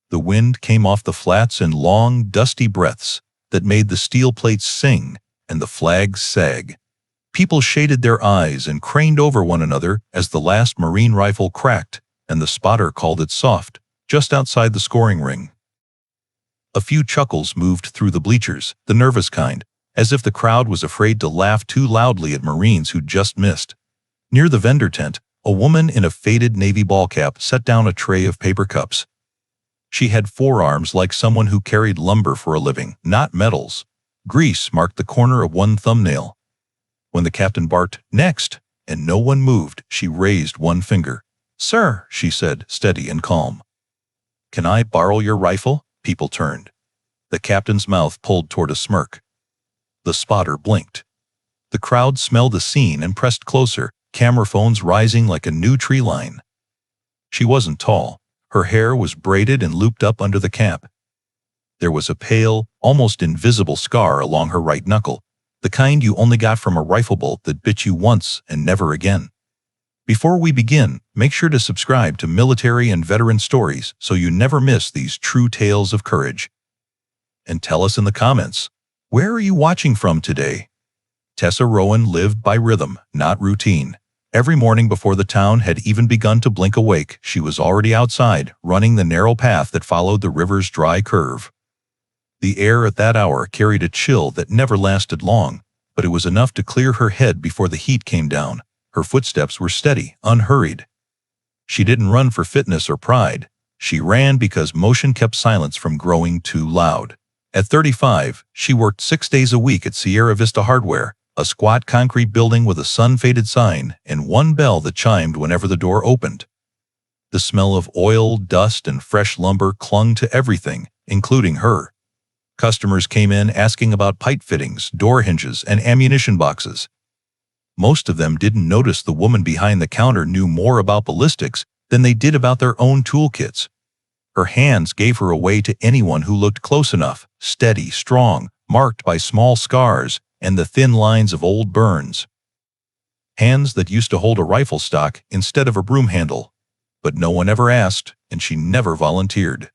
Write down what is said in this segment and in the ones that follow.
The wind came off the flats in long, dusty breaths that made the steel plates sing and the flags sag. People shaded their eyes and craned over one another as the last Marine rifle cracked and the spotter called it soft, just outside the scoring ring. A few chuckles moved through the bleachers, the nervous kind, as if the crowd was afraid to laugh too loudly at Marines who'd just missed. Near the vendor tent, a woman in a faded navy ball cap set down a tray of paper cups. She had forearms like someone who carried lumber for a living, not metals. Grease marked the corner of one thumbnail. When the captain barked, "Next," and no one moved, she raised one finger. "Sir," she said, steady and calm. "Can I borrow your rifle?" People turned. The captain's mouth pulled toward a smirk. The spotter blinked. The crowd smelled the scene and pressed closer, camera phones rising like a new tree line. She wasn't tall. Her hair was braided and looped up under the cap. There was a pale, almost invisible scar along her right knuckle, the kind you only got from a rifle bolt that bit you once and never again. Before we begin, make sure to subscribe to Military and Veteran Stories so you never miss these true tales of courage. And tell us in the comments, where are you watching from today? Tessa Rowan lived by rhythm, not routine. Every morning before the town had even begun to blink awake, she was already outside, running the narrow path that followed the river's dry curve. The air at that hour carried a chill that never lasted long, but it was enough to clear her head before the heat came down. Her footsteps were steady, unhurried. She didn't run for fitness or pride. She ran because motion kept silence from growing too loud. At 35, she worked 6 days a week at Sierra Vista Hardware, a squat concrete building with a sun-faded sign and one bell that chimed whenever the door opened. The smell of oil, dust, and fresh lumber clung to everything, including her. Customers came in asking about pipe fittings, door hinges, and ammunition boxes. Most of them didn't notice the woman behind the counter knew more about ballistics than they did about their own toolkits. Her hands gave her away to anyone who looked close enough, steady, strong, marked by small scars and the thin lines of old burns. Hands that used to hold a rifle stock instead of a broom handle. But no one ever asked, and she never volunteered.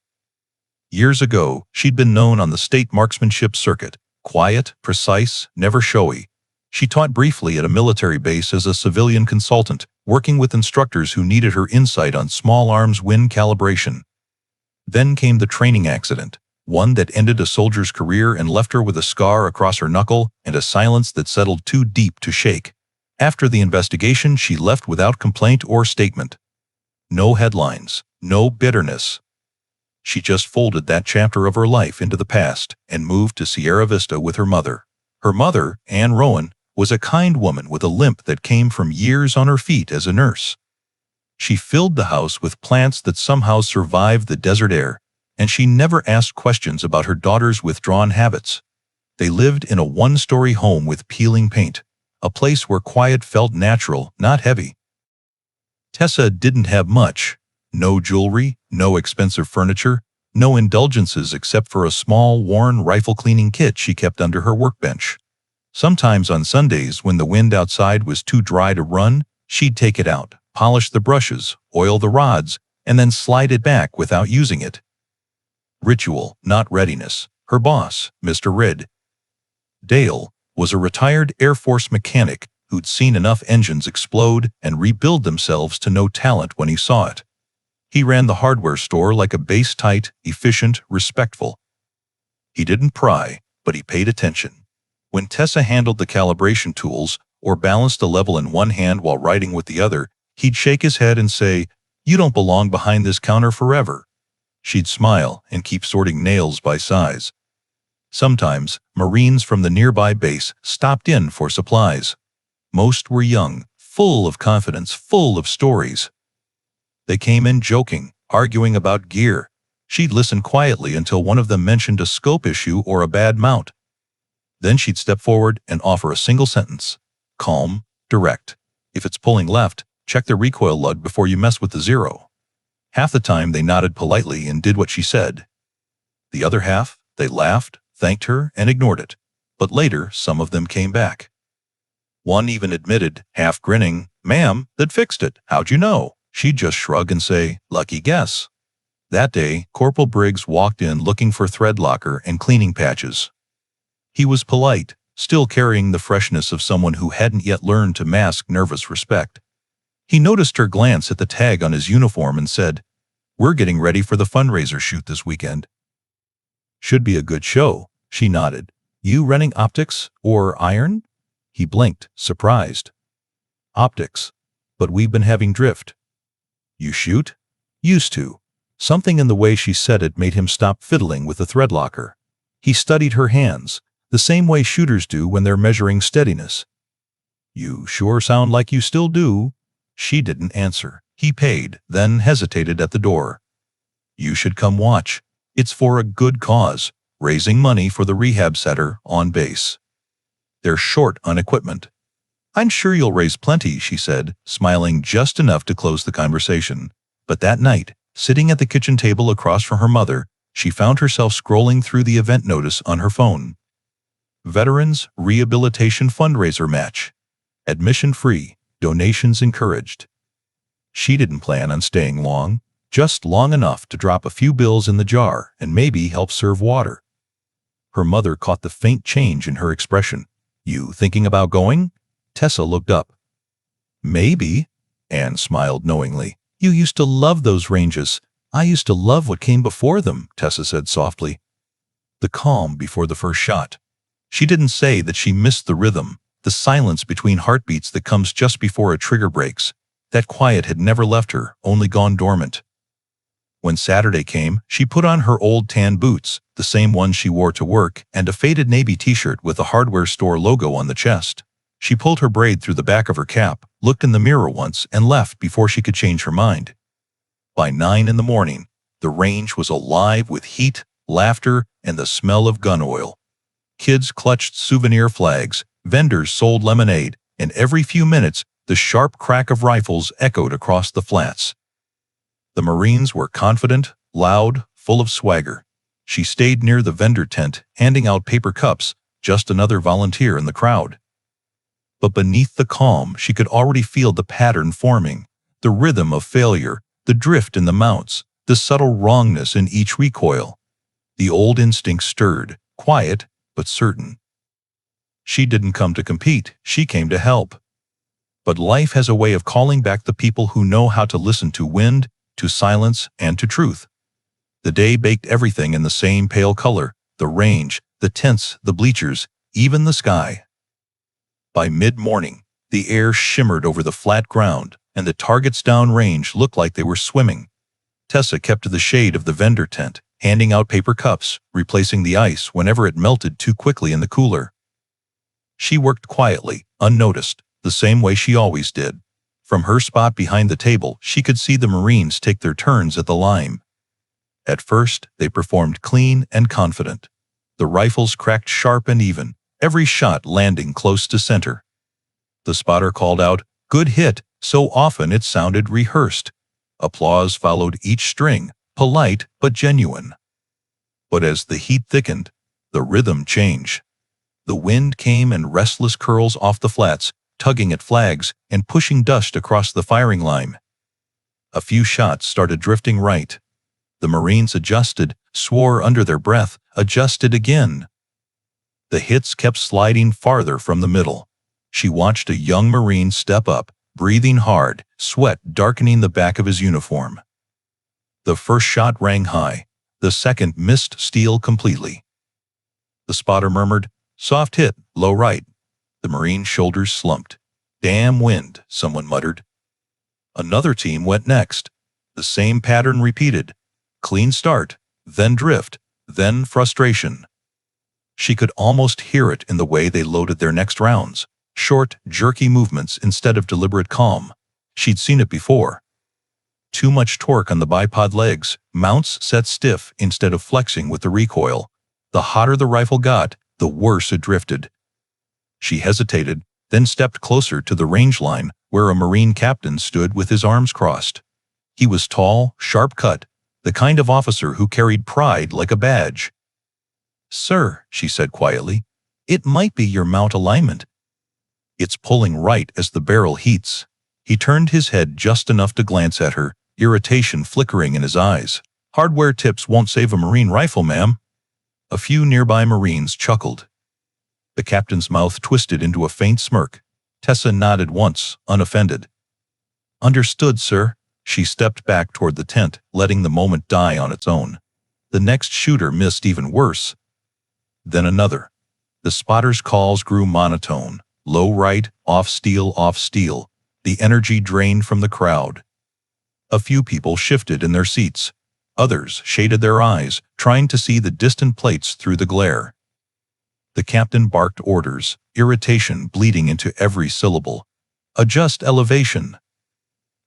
Years ago, she'd been known on the state marksmanship circuit, quiet, precise, never showy. She taught briefly at a military base as a civilian consultant, working with instructors who needed her insight on small arms wind calibration. Then came the training accident, one that ended a soldier's career and left her with a scar across her knuckle and a silence that settled too deep to shake. After the investigation, she left without complaint or statement. No headlines, no bitterness. She just folded that chapter of her life into the past and moved to Sierra Vista with her mother. Her mother, Ann Rowan, was a kind woman with a limp that came from years on her feet as a nurse. She filled the house with plants that somehow survived the desert air, and she never asked questions about her daughter's withdrawn habits. They lived in a one-story home with peeling paint, a place where quiet felt natural, not heavy. Tessa didn't have much. No jewelry, no expensive furniture, no indulgences except for a small, worn rifle cleaning kit she kept under her workbench. Sometimes on Sundays, when the wind outside was too dry to run, she'd take it out, polish the brushes, oil the rods, and then slide it back without using it. Ritual, not readiness. Her boss, Mr. Red Dale, was a retired Air Force mechanic who'd seen enough engines explode and rebuild themselves to know talent when he saw it. He ran the hardware store like a base-tight, efficient, respectful. He didn't pry, but he paid attention. When Tessa handled the calibration tools or balanced a level in one hand while writing with the other, he'd shake his head and say, "You don't belong behind this counter forever." She'd smile and keep sorting nails by size. Sometimes, Marines from the nearby base stopped in for supplies. Most were young, full of confidence, full of stories. They came in joking, arguing about gear. She'd listen quietly until one of them mentioned a scope issue or a bad mount. Then she'd step forward and offer a single sentence. Calm, direct. If it's pulling left, check the recoil lug before you mess with the zero. Half the time they nodded politely and did what she said. The other half, they laughed, thanked her, and ignored it. But later, some of them came back. One even admitted, half grinning, "Ma'am, that fixed it. How'd you know?" She'd just shrug and say, "Lucky guess." That day, Corporal Briggs walked in looking for thread locker and cleaning patches. He was polite, still carrying the freshness of someone who hadn't yet learned to mask nervous respect. He noticed her glance at the tag on his uniform and said, "We're getting ready for the fundraiser shoot this weekend." "Should be a good show," she nodded. "You renting optics or iron?" He blinked, surprised. "Optics. But we've been having drift." "You shoot?" "Used to." Something in the way she said it made him stop fiddling with the thread locker. He studied her hands, the same way shooters do when they're measuring steadiness. "You sure sound like you still do." She didn't answer. He paid, then hesitated at the door. "You should come watch. It's for a good cause, raising money for the rehab center on base. They're short on equipment." "I'm sure you'll raise plenty," she said, smiling just enough to close the conversation. But that night, sitting at the kitchen table across from her mother, she found herself scrolling through the event notice on her phone. Veterans Rehabilitation Fundraiser Match. Admission free, donations encouraged. She didn't plan on staying long, just long enough to drop a few bills in the jar and maybe help serve water. Her mother caught the faint change in her expression. "You thinking about going?" Tessa looked up. "Maybe," Anne smiled knowingly. "You used to love those ranges. I used to love what came before them," Tessa said softly. The calm before the first shot. She didn't say that she missed the rhythm, the silence between heartbeats that comes just before a trigger breaks. That quiet had never left her, only gone dormant. When Saturday came, she put on her old tan boots, the same ones she wore to work, and a faded navy t-shirt with a hardware store logo on the chest. She pulled her braid through the back of her cap, looked in the mirror once, and left before she could change her mind. By 9 in the morning, the range was alive with heat, laughter, and the smell of gun oil. Kids clutched souvenir flags, vendors sold lemonade, and every few minutes, the sharp crack of rifles echoed across the flats. The Marines were confident, loud, full of swagger. She stayed near the vendor tent, handing out paper cups, just another volunteer in the crowd. But beneath the calm, she could already feel the pattern forming, the rhythm of failure, the drift in the mounts, the subtle wrongness in each recoil. The old instinct stirred, quiet but certain. She didn't come to compete, she came to help. But life has a way of calling back the people who know how to listen to wind, to silence, and to truth. The day baked everything in the same pale color, the range, the tents, the bleachers, even the sky. By mid-morning, the air shimmered over the flat ground, and the targets downrange looked like they were swimming. Tessa kept to the shade of the vendor tent, handing out paper cups, replacing the ice whenever it melted too quickly in the cooler. She worked quietly, unnoticed, the same way she always did. From her spot behind the table, she could see the Marines take their turns at the lime. At first, they performed clean and confident. The rifles cracked sharp and even, every shot landing close to center. The spotter called out, "Good hit," so often it sounded rehearsed. Applause followed each string, polite but genuine. But as the heat thickened, the rhythm changed. The wind came in restless curls off the flats, tugging at flags and pushing dust across the firing line. A few shots started drifting right. The Marines adjusted, swore under their breath, adjusted again. The hits kept sliding farther from the middle. She watched a young Marine step up, breathing hard, sweat darkening the back of his uniform. The first shot rang high. The second missed steel completely. The spotter murmured, "Soft hit, low right." The Marine's shoulders slumped. "Damn wind," someone muttered. Another team went next. The same pattern repeated. Clean start, then drift, then frustration. She could almost hear it in the way they loaded their next rounds. Short, jerky movements instead of deliberate calm. She'd seen it before. Too much torque on the bipod legs, mounts set stiff instead of flexing with the recoil. The hotter the rifle got, the worse it drifted. She hesitated, then stepped closer to the range line, where a Marine captain stood with his arms crossed. He was tall, sharp-cut, the kind of officer who carried pride like a badge. "Sir," she said quietly, "it might be your mount alignment." "It's pulling right as the barrel heats." He turned his head just enough to glance at her, irritation flickering in his eyes. Hardware tips won't save a Marine rifle, ma'am. A few nearby Marines chuckled. The captain's mouth twisted into a faint smirk. Tessa nodded once, unoffended. Understood, sir. She stepped back toward the tent, letting the moment die on its own. The next shooter missed even worse. Then another. The spotter's calls grew monotone. Low right, off steel, off steel. The energy drained from the crowd. A few people shifted in their seats. Others shaded their eyes, trying to see the distant plates through the glare. The captain barked orders, irritation bleeding into every syllable. Adjust elevation.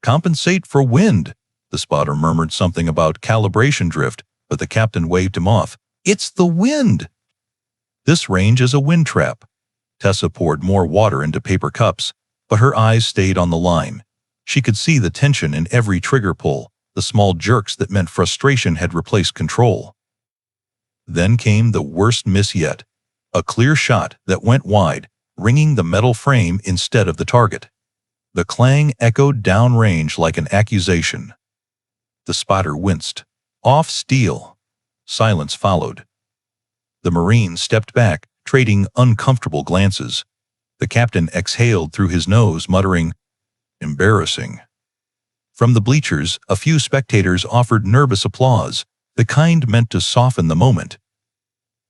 Compensate for wind. The spotter murmured something about calibration drift, but the captain waved him off. It's the wind! This range is a wind trap. Tessa poured more water into paper cups, but her eyes stayed on the line. She could see the tension in every trigger pull, the small jerks that meant frustration had replaced control. Then came the worst miss yet. A clear shot that went wide, ringing the metal frame instead of the target. The clang echoed downrange like an accusation. The spotter winced. Off steel. Silence followed. The Marine stepped back, trading uncomfortable glances. The captain exhaled through his nose, muttering, "Embarrassing." From the bleachers, a few spectators offered nervous applause, the kind meant to soften the moment.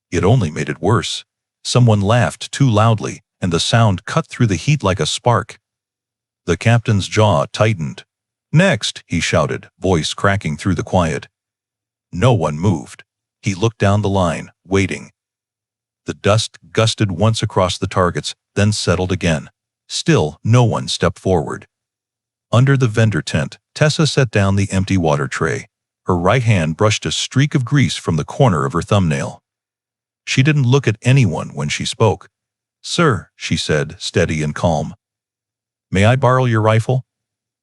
It only made it worse. Someone laughed too loudly, and the sound cut through the heat like a spark. The captain's jaw tightened. "Next," he shouted, voice cracking through the quiet. No one moved. He looked down the line, waiting. The dust gusted once across the targets, then settled again. Still, no one stepped forward. Under the vendor tent, Tessa set down the empty water tray. Her right hand brushed a streak of grease from the corner of her thumbnail. She didn't look at anyone when she spoke. "Sir," she said, steady and calm. "May I borrow your rifle?"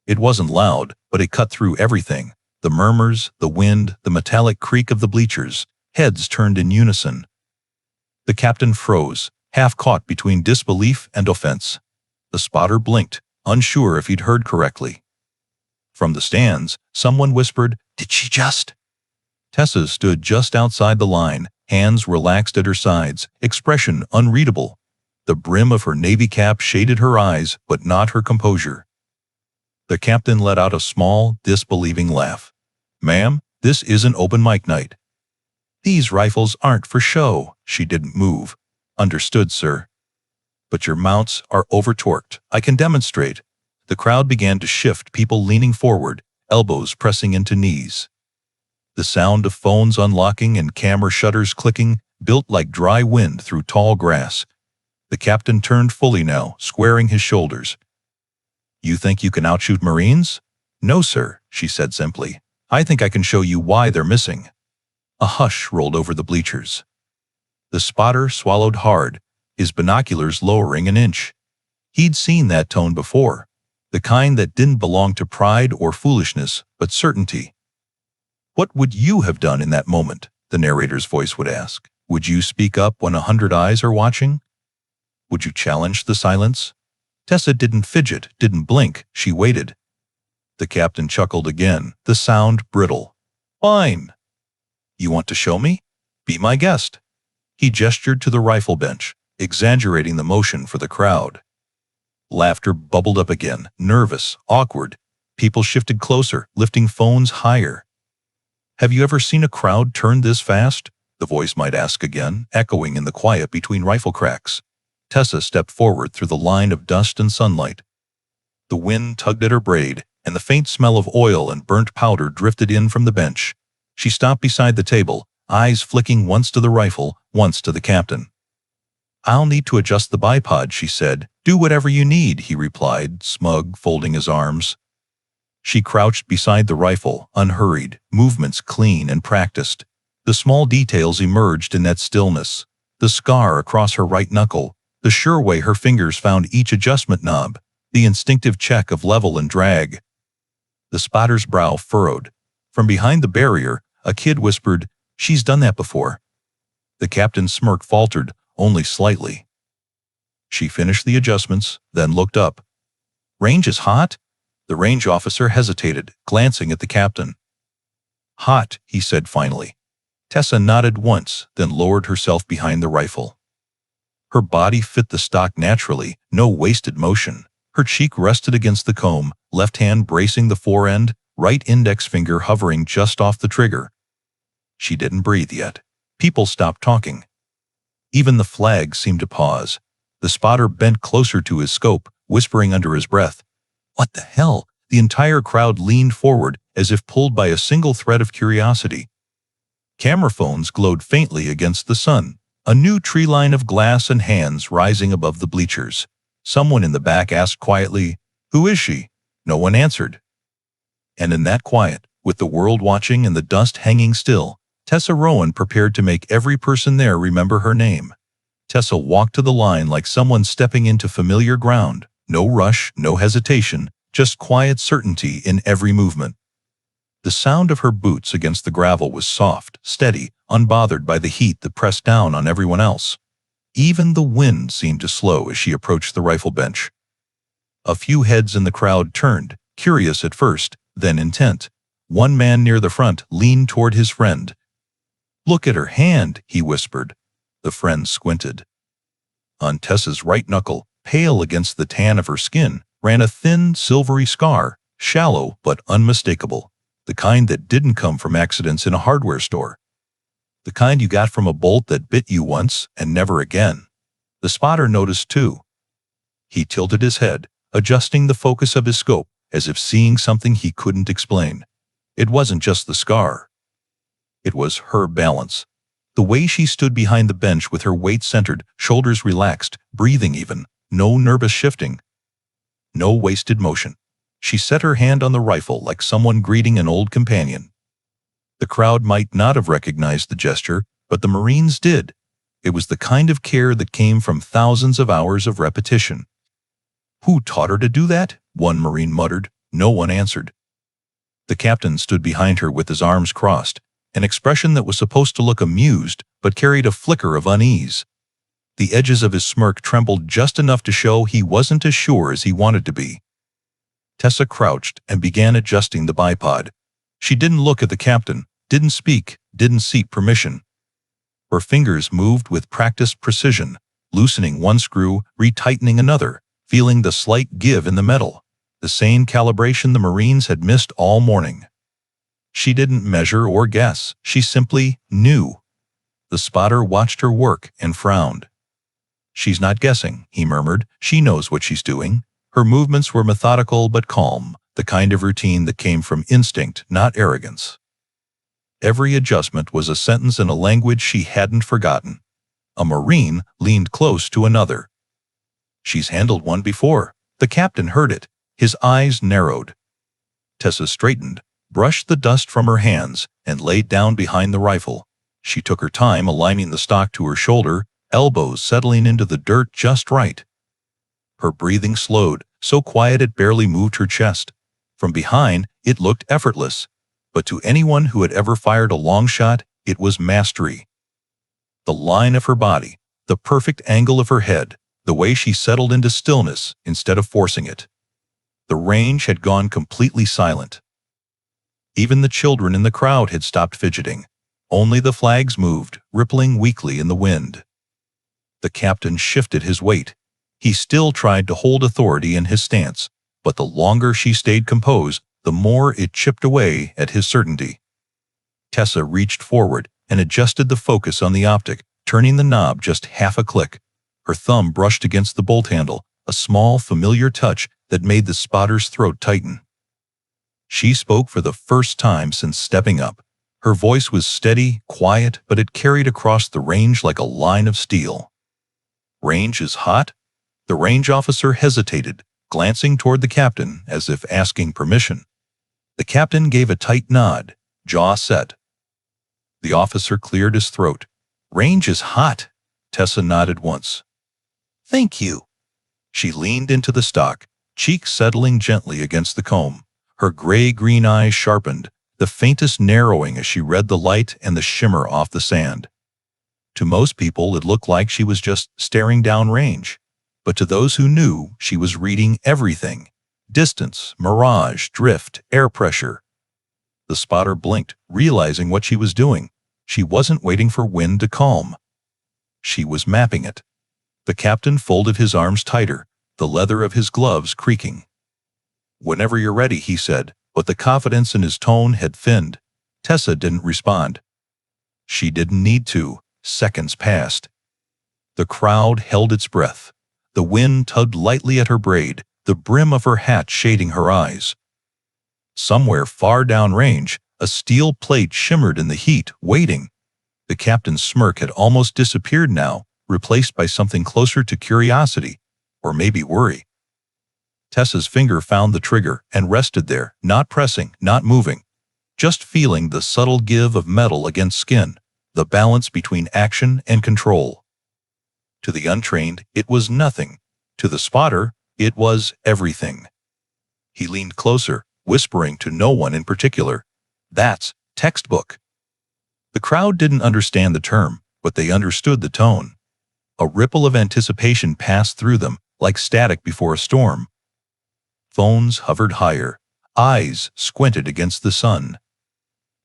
It wasn't loud, but it cut through everything. The murmurs, the wind, the metallic creak of the bleachers. Heads turned in unison. The captain froze, half caught between disbelief and offense. The spotter blinked, unsure if he'd heard correctly. From the stands, someone whispered, "Did she just?" Tessa stood just outside the line, hands relaxed at her sides, expression unreadable. The brim of her navy cap shaded her eyes, but not her composure. The captain let out a small, disbelieving laugh. "Ma'am, this isn't open mic night." "These rifles aren't for show." She didn't move. "Understood, sir." "But your mounts are over-torqued. I can demonstrate." The crowd began to shift, people leaning forward, elbows pressing into knees. The sound of phones unlocking and camera shutters clicking built like dry wind through tall grass. The captain turned fully now, squaring his shoulders. "You think you can outshoot Marines?" "No, sir," she said simply. "I think I can show you why they're missing." A hush rolled over the bleachers. The spotter swallowed hard, his binoculars lowering an inch. He'd seen that tone before, the kind that didn't belong to pride or foolishness, but certainty. "What would you have done in that moment?" the narrator's voice would ask. "Would you speak up when 100 eyes are watching? Would you challenge the silence?" Tessa didn't fidget, didn't blink, she waited. The captain chuckled again, the sound brittle. "Fine. You want to show me? Be my guest." He gestured to the rifle bench, exaggerating the motion for the crowd. Laughter bubbled up again, nervous, awkward. People shifted closer, lifting phones higher. "Have you ever seen a crowd turn this fast?" the voice might ask again, echoing in the quiet between rifle cracks. Tessa stepped forward through the line of dust and sunlight. The wind tugged at her braid, and the faint smell of oil and burnt powder drifted in from the bench. She stopped beside the table, eyes flicking once to the rifle, once to the captain. "I'll need to adjust the bipod," she said. "Do whatever you need," he replied, smug, folding his arms. She crouched beside the rifle, unhurried, movements clean and practiced. The small details emerged in that stillness. The scar across her right knuckle, the sure way her fingers found each adjustment knob, the instinctive check of level and drag. The spotter's brow furrowed. From behind the barrier, a kid whispered, "She's done that before." The captain's smirk faltered, only slightly. She finished the adjustments, then looked up. "Range is hot?" The range officer hesitated, glancing at the captain. "Hot," he said finally. Tessa nodded once, then lowered herself behind the rifle. Her body fit the stock naturally, no wasted motion. Her cheek rested against the comb, left hand bracing the forend, right index finger hovering just off the trigger. She didn't breathe yet. People stopped talking. Even the flag seemed to pause. The spotter bent closer to his scope, whispering under his breath, "What the hell?" The entire crowd leaned forward, as if pulled by a single thread of curiosity. Camera phones glowed faintly against the sun, a new tree line of glass and hands rising above the bleachers. Someone in the back asked quietly, "Who is she?" No one answered. And in that quiet, with the world watching and the dust hanging still, Tessa Rowan prepared to make every person there remember her name. Tessa walked to the line like someone stepping into familiar ground. No rush, no hesitation, just quiet certainty in every movement. The sound of her boots against the gravel was soft, steady, unbothered by the heat that pressed down on everyone else. Even the wind seemed to slow as she approached the rifle bench. A few heads in the crowd turned, curious at first, then intent. One man near the front leaned toward his friend. "Look at her hand," he whispered. The friend squinted. On Tessa's right knuckle, pale against the tan of her skin, ran a thin, silvery scar, shallow but unmistakable. The kind that didn't come from accidents in a hardware store. The kind you got from a bolt that bit you once and never again. The spotter noticed too. He tilted his head, adjusting the focus of his scope, as if seeing something he couldn't explain. It wasn't just the scar. It was her balance. The way she stood behind the bench with her weight centered, shoulders relaxed, breathing even, no nervous shifting. No wasted motion. She set her hand on the rifle like someone greeting an old companion. The crowd might not have recognized the gesture, but the Marines did. It was the kind of care that came from thousands of hours of repetition. "Who taught her to do that?" one Marine muttered. No one answered. The captain stood behind her with his arms crossed, an expression that was supposed to look amused but carried a flicker of unease. The edges of his smirk trembled just enough to show he wasn't as sure as he wanted to be. Tessa crouched and began adjusting the bipod. She didn't look at the captain, didn't speak, didn't seek permission. Her fingers moved with practiced precision, loosening one screw, retightening another, feeling the slight give in the metal, the same calibration the Marines had missed all morning. She didn't measure or guess, she simply knew. The spotter watched her work and frowned. "She's not guessing," he murmured. "She knows what she's doing." Her movements were methodical but calm, the kind of routine that came from instinct, not arrogance. Every adjustment was a sentence in a language she hadn't forgotten. A Marine leaned close to another. "She's handled one before." The captain heard it. His eyes narrowed. Tessa straightened, brushed the dust from her hands, and laid down behind the rifle. She took her time aligning the stock to her shoulder, elbows settling into the dirt just right. Her breathing slowed, so quiet it barely moved her chest. From behind, it looked effortless, but to anyone who had ever fired a long shot, it was mastery. The line of her body, the perfect angle of her head, the way she settled into stillness instead of forcing it. The range had gone completely silent. Even the children in the crowd had stopped fidgeting. Only the flags moved, rippling weakly in the wind. The captain shifted his weight. He still tried to hold authority in his stance, but the longer she stayed composed, the more it chipped away at his certainty. Tessa reached forward and adjusted the focus on the optic, turning the knob just half a click. Her thumb brushed against the bolt handle, a small, familiar touch that made the spotter's throat tighten. She spoke for the first time since stepping up. Her voice was steady, quiet, but it carried across the range like a line of steel. "Range is hot?" The range officer hesitated, glancing toward the captain as if asking permission. The captain gave a tight nod, jaw set. The officer cleared his throat. "Range is hot." Tessa nodded once. "Thank you." She leaned into the stock, cheek settling gently against the comb. Her gray-green eyes sharpened, the faintest narrowing as she read the light and the shimmer off the sand. To most people, it looked like she was just staring down range. But to those who knew, she was reading everything. Distance, mirage, drift, air pressure. The spotter blinked, realizing what she was doing. She wasn't waiting for wind to calm. She was mapping it. The captain folded his arms tighter, the leather of his gloves creaking. "Whenever you're ready," he said, but the confidence in his tone had thinned. Tessa didn't respond. She didn't need to. Seconds passed. The crowd held its breath. The wind tugged lightly at her braid, the brim of her hat shading her eyes. Somewhere far downrange, a steel plate shimmered in the heat, waiting. The captain's smirk had almost disappeared now, replaced by something closer to curiosity, or maybe worry. Tessa's finger found the trigger and rested there, not pressing, not moving, just feeling the subtle give of metal against skin, the balance between action and control. To the untrained, it was nothing. To the spotter, it was everything. He leaned closer, whispering to no one in particular, "That's textbook." The crowd didn't understand the term, but they understood the tone. A ripple of anticipation passed through them, like static before a storm. Phones hovered higher, eyes squinted against the sun.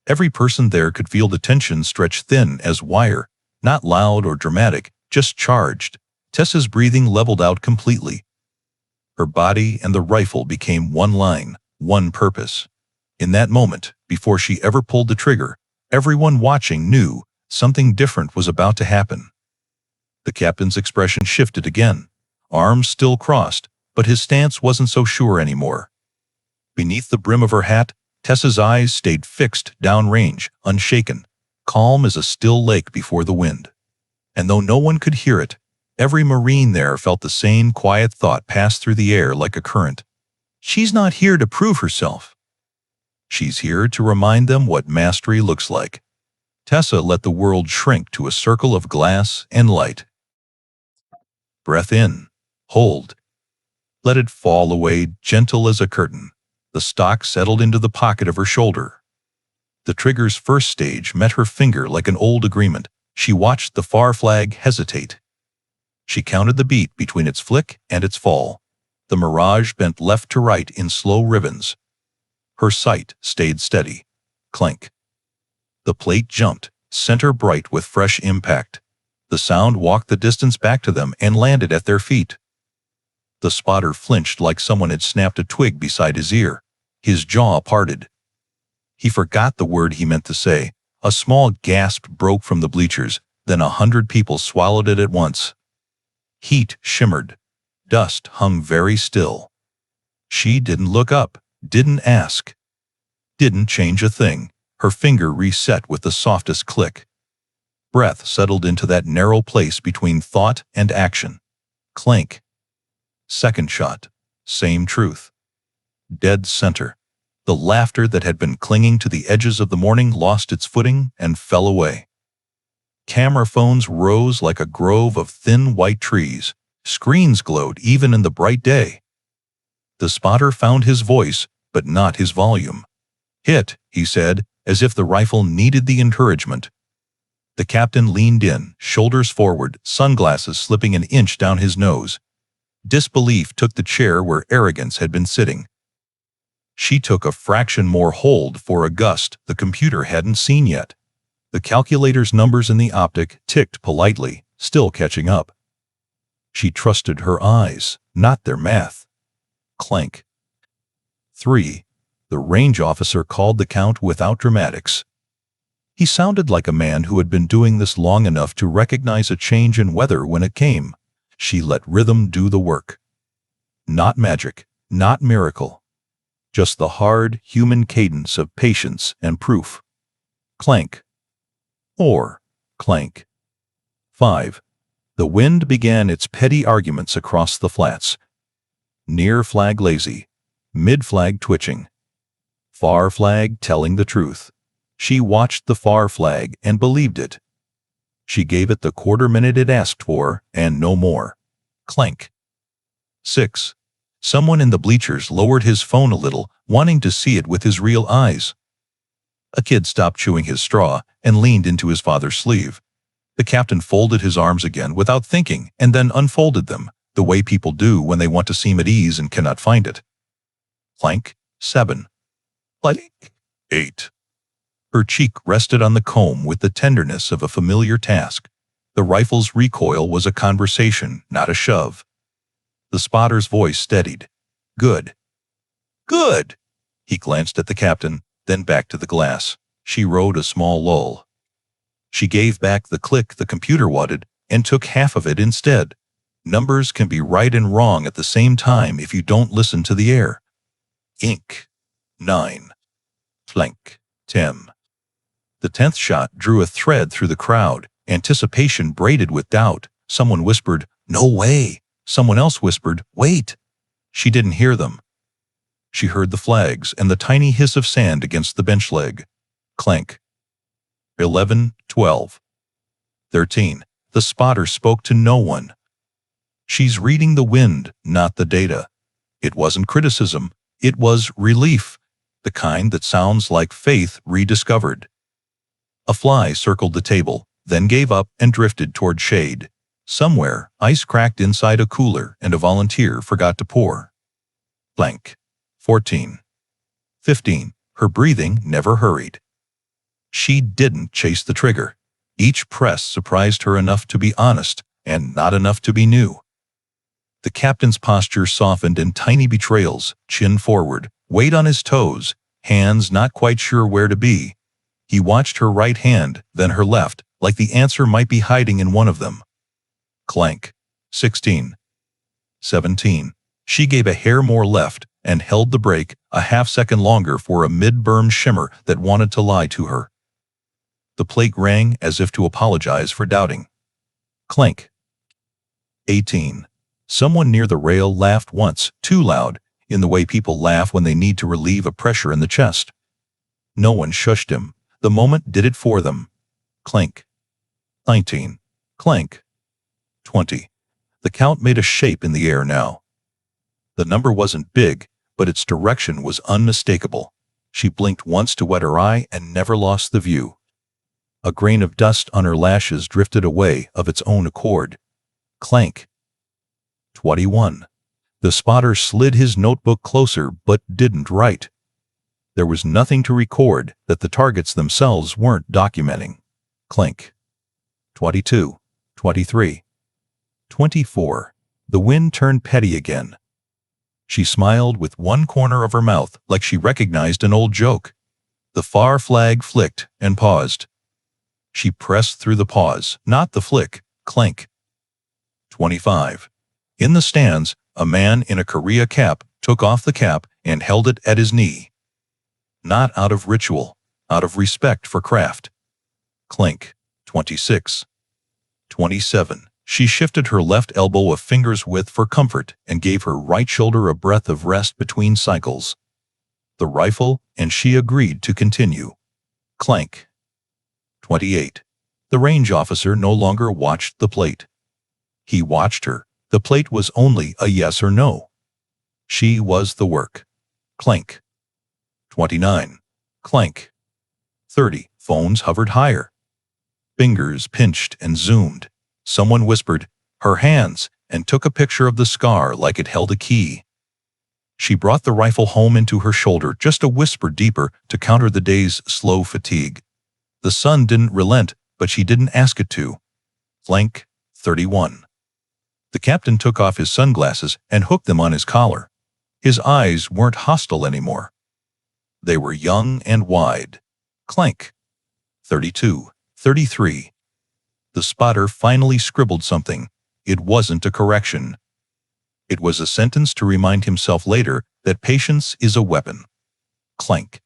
Every person there could feel the tension stretch thin as wire, not loud or dramatic, just charged. Tessa's breathing leveled out completely. Her body and the rifle became one line, one purpose. In that moment, before she ever pulled the trigger, everyone watching knew something different was about to happen. The captain's expression shifted again, arms still crossed, but his stance wasn't so sure anymore. Beneath the brim of her hat, Tessa's eyes stayed fixed downrange, unshaken, calm as a still lake before the wind. And though no one could hear it, every Marine there felt the same quiet thought pass through the air like a current. She's not here to prove herself. She's here to remind them what mastery looks like. Tessa let the world shrink to a circle of glass and light. Breath in. Hold. Let it fall away, gentle as a curtain. The stock settled into the pocket of her shoulder. The trigger's first stage met her finger like an old agreement. She watched the far flag hesitate. She counted the beat between its flick and its fall. The mirage bent left to right in slow ribbons. Her sight stayed steady. Clank. The plate jumped, center bright with fresh impact. The sound walked the distance back to them and landed at their feet. The spotter flinched like someone had snapped a twig beside his ear. His jaw parted. He forgot the word he meant to say. A small gasp broke from the bleachers, then 100 people swallowed it at once. Heat shimmered. Dust hung very still. She didn't look up, didn't ask, didn't change a thing. Her finger reset with the softest click. Breath settled into that narrow place between thought and action. Clank. Second shot. Same truth. Dead center. The laughter that had been clinging to the edges of the morning lost its footing and fell away. Camera phones rose like a grove of thin white trees. Screens glowed even in the bright day. The spotter found his voice, but not his volume. "Hit," he said, as if the rifle needed the encouragement. The captain leaned in, shoulders forward, sunglasses slipping an inch down his nose. Disbelief took the chair where arrogance had been sitting. She took a fraction more hold for a gust the computer hadn't seen yet. The calculator's numbers in the optic ticked politely, still catching up. She trusted her eyes, not their math. Clank. 3. The range officer called the count without dramatics. He sounded like a man who had been doing this long enough to recognize a change in weather when it came. She let rhythm do the work. Not magic, not miracle. Just the hard, human cadence of patience and proof. Clank. Or clank. 5. The wind began its petty arguments across the flats. Near flag lazy, mid flag twitching. Far flag telling the truth. She watched the far flag and believed it. She gave it the quarter minute it asked for, and no more. Clank. 6. Someone in the bleachers lowered his phone a little, wanting to see it with his real eyes. A kid stopped chewing his straw and leaned into his father's sleeve. The captain folded his arms again without thinking and then unfolded them, the way people do when they want to seem at ease and cannot find it. Clank. 7. Clank. 8. Her cheek rested on the comb with the tenderness of a familiar task. The rifle's recoil was a conversation, not a shove. The spotter's voice steadied. Good. Good! He glanced at the captain, then back to the glass. She rode a small lull. She gave back the click the computer wanted and took half of it instead. Numbers can be right and wrong at the same time if you don't listen to the air. Ink. 9. Flank. 10. The 10th shot drew a thread through the crowd. Anticipation braided with doubt. Someone whispered, "No way." Someone else whispered, "Wait." She didn't hear them. She heard the flags and the tiny hiss of sand against the bench leg. Clank. 11, 12. 13. The spotter spoke to no one. She's reading the wind, not the data. It wasn't criticism. It was relief, the kind that sounds like faith rediscovered. A fly circled the table, then gave up and drifted toward shade. Somewhere, ice cracked inside a cooler and a volunteer forgot to pour. Blank. 14. 15. Her breathing never hurried. She didn't chase the trigger. Each press surprised her enough to be honest, and not enough to be new. The captain's posture softened in tiny betrayals, chin forward, weight on his toes, hands not quite sure where to be. He watched her right hand, then her left, like the answer might be hiding in one of them. Clank. 16. 17. She gave a hair more left and held the brake a half-second longer for a mid-berm shimmer that wanted to lie to her. The plate rang as if to apologize for doubting. Clank. 18. Someone near the rail laughed once, too loud, in the way people laugh when they need to relieve a pressure in the chest. No one shushed him. The moment did it for them. Clank. 19. Clank. 20. The count made a shape in the air now. The number wasn't big, but its direction was unmistakable. She blinked once to wet her eye and never lost the view. A grain of dust on her lashes drifted away of its own accord. Clank. 21. The spotter slid his notebook closer but didn't write. There was nothing to record that the targets themselves weren't documenting. Clank. 22. 23. 24. The wind turned petty again. She smiled with one corner of her mouth like she recognized an old joke. The far flag flicked and paused. She pressed through the pause, not the flick. Clank. 25. In the stands, a man in a Korea cap took off the cap and held it at his knee. Not out of ritual, out of respect for craft. Clink. 26. 27. She shifted her left elbow a finger's width for comfort and gave her right shoulder a breath of rest between cycles. The rifle and she agreed to continue. Clank. 28. The range officer no longer watched the plate. He watched her. The plate was only a yes or no. She was the work. Clank. 29. Clank. 30. Phones hovered higher. Fingers pinched and zoomed. Someone whispered, "Her hands," and took a picture of the scar like it held a key. She brought the rifle home into her shoulder just a whisper deeper to counter the day's slow fatigue. The sun didn't relent, but she didn't ask it to. Flank. 31. The captain took off his sunglasses and hooked them on his collar. His eyes weren't hostile anymore. They were young and wide. Clank. 32. 33. The spotter finally scribbled something. It wasn't a correction. It was a sentence to remind himself later that patience is a weapon. Clank.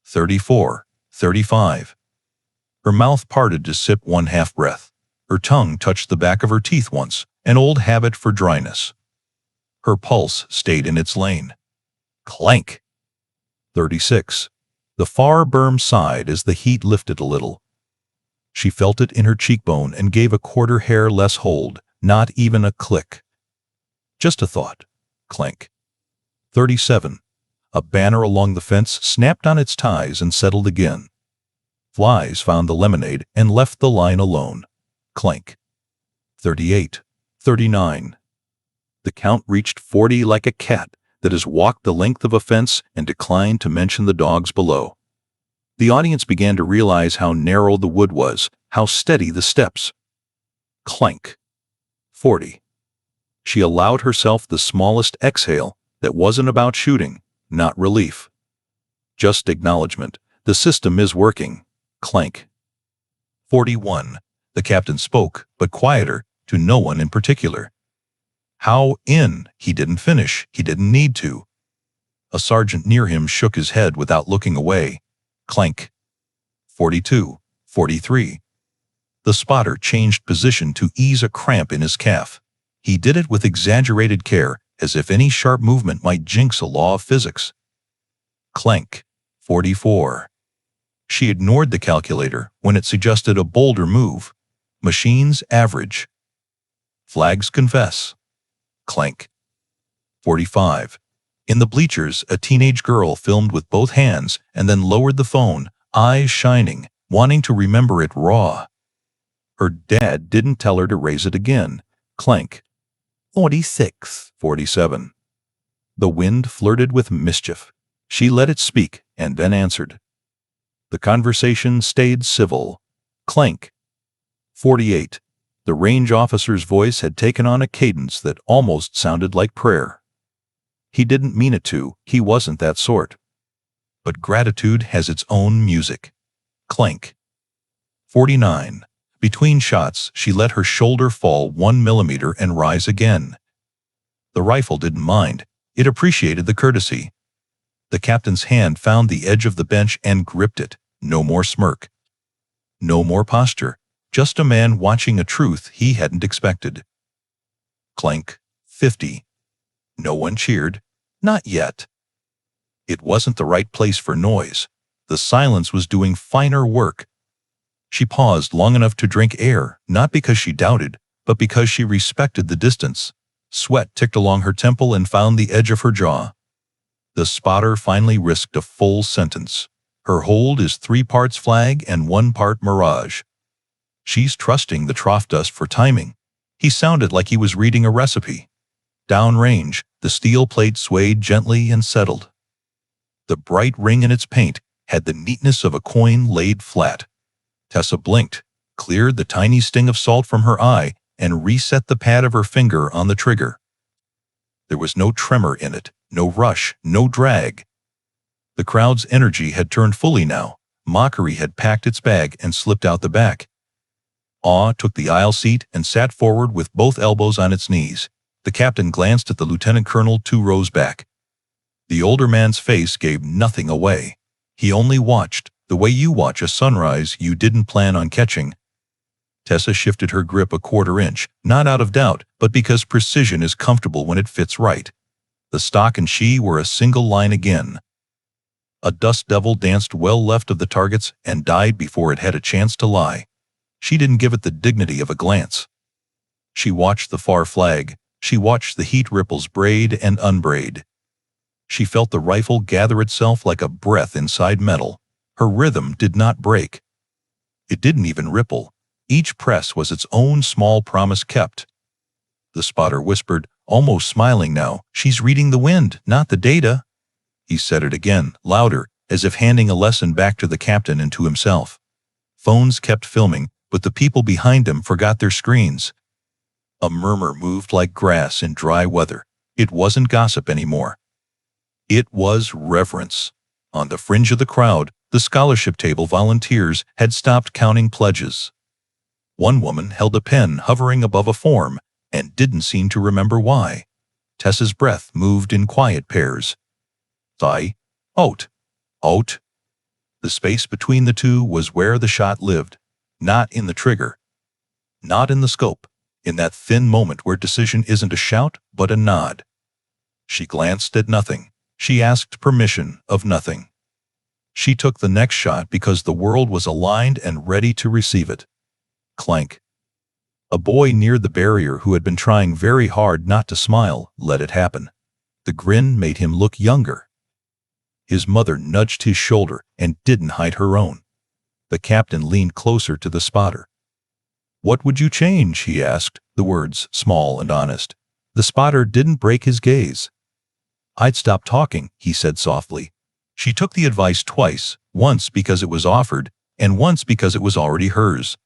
34. 35. Her mouth parted to sip one half breath. Her tongue touched the back of her teeth once, an old habit for dryness. Her pulse stayed in its lane. Clank. 36. The far berm sighed as the heat lifted a little. She felt it in her cheekbone and gave a quarter hair less hold, not even a click. Just a thought. Clank. 37. A banner along the fence snapped on its ties and settled again. Flies found the lemonade and left the line alone. Clank. 38. 39. The count reached 40 like a cat that has walked the length of a fence and declined to mention the dogs below. The audience began to realize how narrow the wood was, how steady the steps. Clank. 40. She allowed herself the smallest exhale that wasn't about shooting, not relief. Just acknowledgement. The system is working. Clank. 41. The captain spoke, but quieter, to no one in particular. How in? He didn't finish. He didn't need to. A sergeant near him shook his head without looking away. Clank. 42. 43. The spotter changed position to ease a cramp in his calf. He did it with exaggerated care, as if any sharp movement might jinx a law of physics. Clank. 44. She ignored the calculator when it suggested a bolder move. Machines average. Flags confess. Clank. 45. In the bleachers, a teenage girl filmed with both hands and then lowered the phone, eyes shining, wanting to remember it raw. Her dad didn't tell her to raise it again. Clank. 46. 47. The wind flirted with mischief. She let it speak and then answered. The conversation stayed civil. Clank. 48. The range officer's voice had taken on a cadence that almost sounded like prayer. He didn't mean it to, he wasn't that sort. But gratitude has its own music. Clank. 49. Between shots, she let her shoulder fall 1 millimeter and rise again. The rifle didn't mind. It appreciated the courtesy. The captain's hand found the edge of the bench and gripped it. No more smirk. No more posture. Just a man watching a truth he hadn't expected. Clank. 50. No one cheered. Not yet. It wasn't the right place for noise. The silence was doing finer work. She paused long enough to drink air, not because she doubted, but because she respected the distance. Sweat ticked along her temple and found the edge of her jaw. The spotter finally risked a full sentence. Her hold is 3 parts flag and 1 part mirage. She's trusting the trough dust for timing. He sounded like he was reading a recipe. Downrange, the steel plate swayed gently and settled. The bright ring in its paint had the neatness of a coin laid flat. Tessa blinked, cleared the tiny sting of salt from her eye, and reset the pad of her finger on the trigger. There was no tremor in it, no rush, no drag. The crowd's energy had turned fully now. Mockery had packed its bag and slipped out the back. Awe took the aisle seat and sat forward with both elbows on its knees. The captain glanced at the lieutenant colonel 2 rows back. The older man's face gave nothing away. He only watched, the way you watch a sunrise you didn't plan on catching. Tessa shifted her grip a 1/4 inch, not out of doubt, but because precision is comfortable when it fits right. The stock and she were a single line again. A dust devil danced well left of the targets and died before it had a chance to lie. She didn't give it the dignity of a glance. She watched the far flag. She watched the heat ripples braid and unbraid. She felt the rifle gather itself like a breath inside metal. Her rhythm did not break. It didn't even ripple. Each press was its own small promise kept. The spotter whispered, almost smiling now, "She's reading the wind, not the data." He said it again, louder, as if handing a lesson back to the captain and to himself. Phones kept filming, but the people behind them forgot their screens. A murmur moved like grass in dry weather. It wasn't gossip anymore. It was reverence. On the fringe of the crowd, the scholarship table volunteers had stopped counting pledges. One woman held a pen hovering above a form and didn't seem to remember why. Tessa's breath moved in quiet pairs. Thigh, oat, oat. The space between the two was where the shot lived, not in the trigger, not in the scope, in that thin moment where decision isn't a shout but a nod. She glanced at nothing. She asked permission of nothing. She took the next shot because the world was aligned and ready to receive it. Clank. A boy near the barrier who had been trying very hard not to smile let it happen. The grin made him look younger. His mother nudged his shoulder and didn't hide her own. The captain leaned closer to the spotter. "What would you change?" he asked, the words small and honest. The spotter didn't break his gaze. "I'd stop talking," he said softly. She took the advice twice, once because it was offered, and once because it was already hers.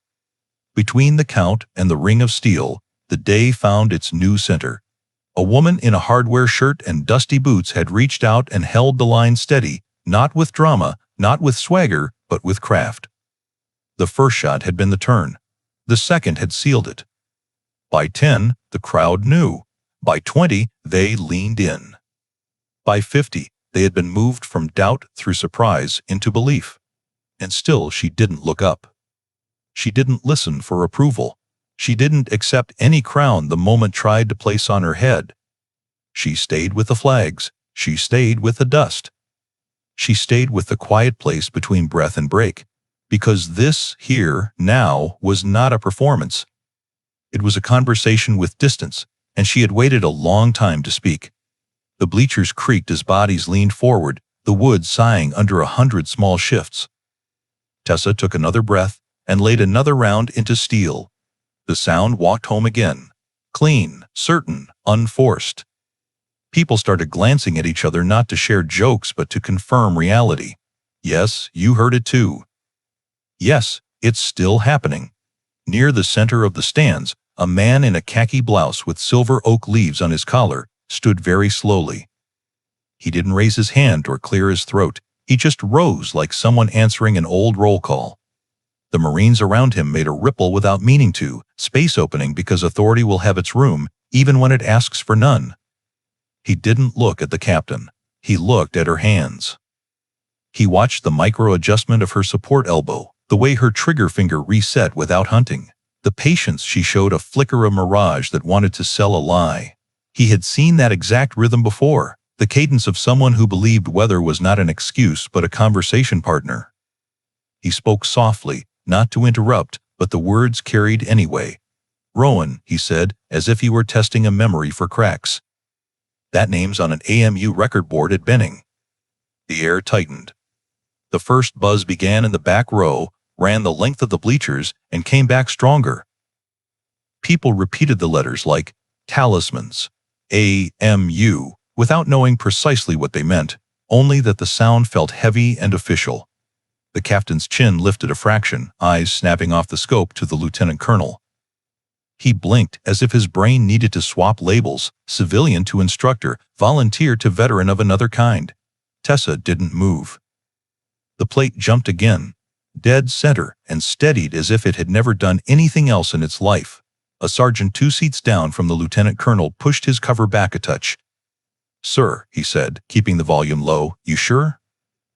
Between the Count and the Ring of Steel, the day found its new center. A woman in a hardware shirt and dusty boots had reached out and held the line steady, not with drama, not with swagger, but with craft. The first shot had been the turn. The second had sealed it. By 10, the crowd knew. By 20, they leaned in. By 50, they had been moved from doubt through surprise into belief. And still she didn't look up. She didn't listen for approval. She didn't accept any crown the moment tried to place on her head. She stayed with the flags. She stayed with the dust. She stayed with the quiet place between breath and break. Because this, here, now, was not a performance. It was a conversation with distance, and she had waited a long time to speak. The bleachers creaked as bodies leaned forward, the wood sighing under 100 small shifts. Tessa took another breath and laid another round into steel. The sound walked home again. Clean, certain, unforced. People started glancing at each other not to share jokes but to confirm reality. Yes, you heard it too. Yes, it's still happening. Near the center of the stands, a man in a khaki blouse with silver oak leaves on his collar stood very slowly. He didn't raise his hand or clear his throat. He just rose like someone answering an old roll call. The Marines around him made a ripple without meaning to, space opening because authority will have its room, even when it asks for none. He didn't look at the captain. He looked at her hands. He watched the micro-adjustment of her support elbow, the way her trigger finger reset without hunting, the patience she showed a flicker of mirage that wanted to sell a lie. He had seen that exact rhythm before, the cadence of someone who believed weather was not an excuse but a conversation partner. He spoke softly, not to interrupt, but the words carried anyway. "Rowan," he said, as if he were testing a memory for cracks. "That name's on an AMU record board at Benning." The air tightened. The first buzz began in the back row, ran the length of the bleachers, and came back stronger. People repeated the letters like talismans, AMU, without knowing precisely what they meant, only that the sound felt heavy and official. The captain's chin lifted a fraction, eyes snapping off the scope to the lieutenant colonel. He blinked as if his brain needed to swap labels, civilian to instructor, volunteer to veteran of another kind. Tessa didn't move. The plate jumped again, dead center, and steadied as if it had never done anything else in its life. A sergeant 2 seats down from the lieutenant colonel pushed his cover back a touch. "Sir," he said, keeping the volume low, "you sure?"